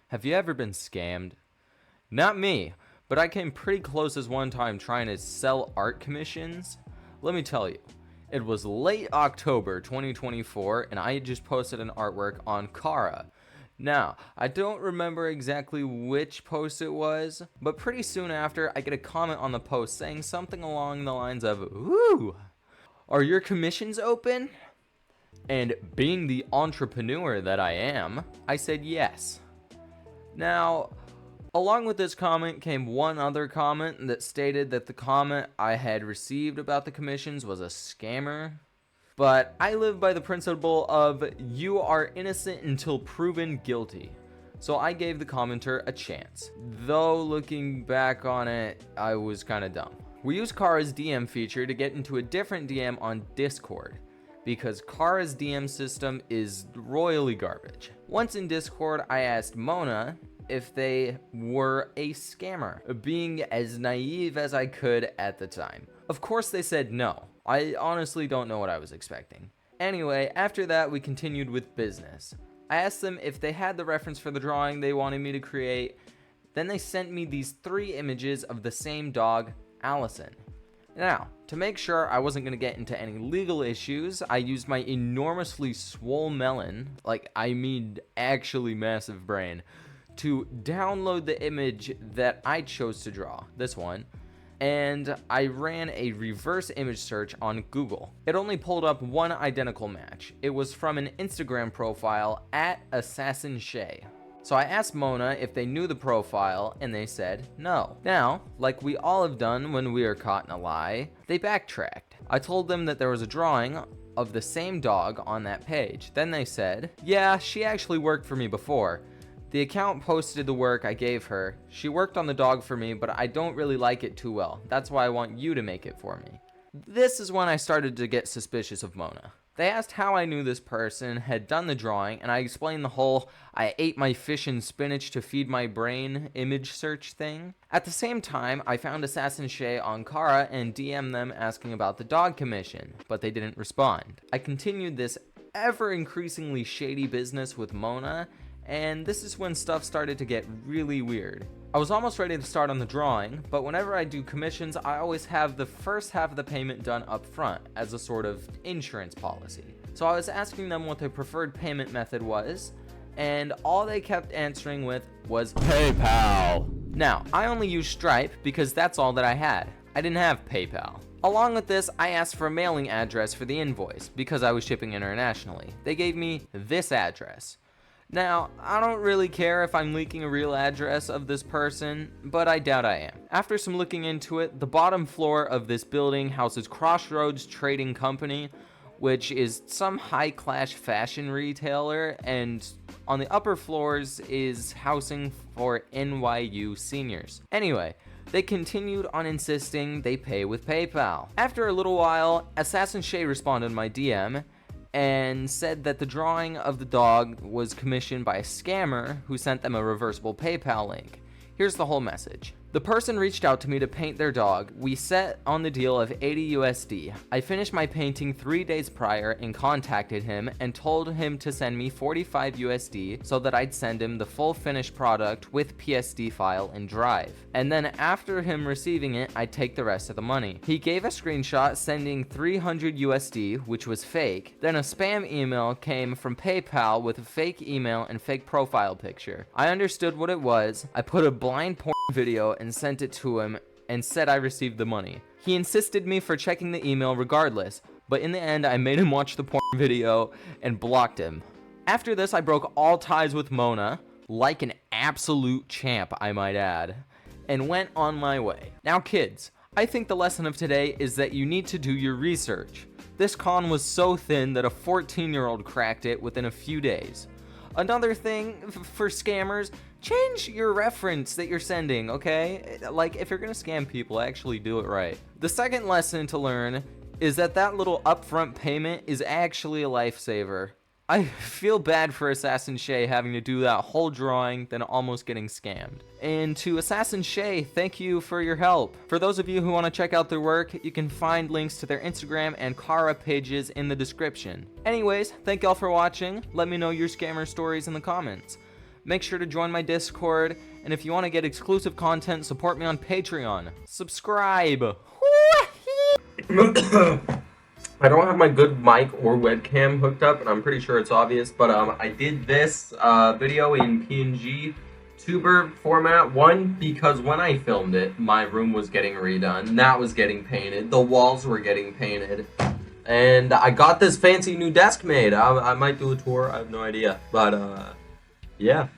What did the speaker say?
Have you ever been scammed? Not me, but I came pretty close this one time trying to sell art commissions. Let me tell you, it was late October 2024 and I had just posted an artwork on Kara. Now, I don't remember exactly which post it was, but pretty soon after I get a comment on the post saying something along the lines of, "Ooh, are your commissions open?" And being the entrepreneur that I am, I said yes. Now, along with this comment came one other comment that stated that the comment I had received about the commissions was a scammer. But I live by the principle of you are innocent until proven guilty. So I gave the commenter a chance. Though looking back on it, I was kinda dumb. We use Kara's DM feature to get into a different DM on Discord, because Kara's DM system is royally garbage. Once in Discord, I asked Mona if they were a scammer, being as naive as I could at the time. Of course they said no. I honestly don't know what I was expecting. Anyway, after that we continued with business. I asked them if they had the reference for the drawing they wanted me to create. Then they sent me these 3 images of the same dog, Allison. Now, to make sure I wasn't going to get into any legal issues, I used my enormously swole melon, like I mean actually massive brain, to download the image that I chose to draw, this one, and I ran a reverse image search on Google. It only pulled up one identical match. It was from an Instagram profile at Assassin Shay. So I asked Mona if they knew the profile, and they said no. Now, like we all have done when we are caught in a lie, they backtracked. I told them that there was a drawing of the same dog on that page. Then they said, yeah, she actually worked for me before. The account posted the work I gave her. She worked on the dog for me, but I don't really like it too well. That's why I want you to make it for me. This is when I started to get suspicious of Mona. They asked how I knew this person had done the drawing, and I explained the whole I ate my fish and spinach to feed my brain image search thing. At the same time, I found Assassin Shay on Kara and DM'd them asking about the dog commission, but they didn't respond. I continued this ever increasingly shady business with Mona, and this is when stuff started to get really weird. I was almost ready to start on the drawing, but whenever I do commissions, I always have the first half of the payment done up front as a sort of insurance policy. So I was asking them what their preferred payment method was, and all they kept answering with was PayPal. Now, I only use Stripe because that's all that I had. I didn't have PayPal. Along with this, I asked for a mailing address for the invoice because I was shipping internationally. They gave me this address. Now, I don't really care if I'm leaking a real address of this person, but I doubt I am. After some looking into it, the bottom floor of this building houses Crossroads Trading Company, which is some high-class fashion retailer, and on the upper floors is housing for NYU seniors. Anyway, they continued on insisting they pay with PayPal. After a little while, Assassin Shay responded to my DM, and said that the drawing of the dog was commissioned by a scammer who sent them a reversible PayPal link. Here's the whole message. The person reached out to me to paint their dog. We set on the deal of 80 USD. I finished my painting 3 days prior and contacted him and told him to send me 45 USD so that I'd send him the full finished product with PSD file in Drive. And then after him receiving it, I'd take the rest of the money. He gave a screenshot sending 300 USD, which was fake. Then a spam email came from PayPal with a fake email and fake profile picture. I understood what it was. I put a blind porn video and sent it to him and said I received the money. He insisted me for checking the email regardless, but in the end I made him watch the porn video and blocked him. After this, I broke all ties with Mona, like an absolute champ I might add, and went on my way. Now kids, I think the lesson of today is that you need to do your research. This con was so thin that a 14-year-old cracked it within a few days. Another thing for scammers, change your reference that you're sending, okay? Like, if you're gonna scam people, actually do it right. The second lesson to learn is that little upfront payment is actually a lifesaver. I feel bad for Assassin Shay having to do that whole drawing, then almost getting scammed. And to Assassin Shay, thank you for your help. For those of you who want to check out their work, you can find links to their Instagram and Kara pages in the description. Anyways, thank y'all for watching. Let me know your scammer stories in the comments. Make sure to join my Discord, and if you want to get exclusive content, support me on Patreon. Subscribe! I don't have my good mic or webcam hooked up, and I'm pretty sure it's obvious, but I did this video in PNG tuber format. One, because when I filmed it, my room was getting redone, that was getting painted, the walls were getting painted, and I got this fancy new desk made. I might do a tour, I have no idea, but yeah.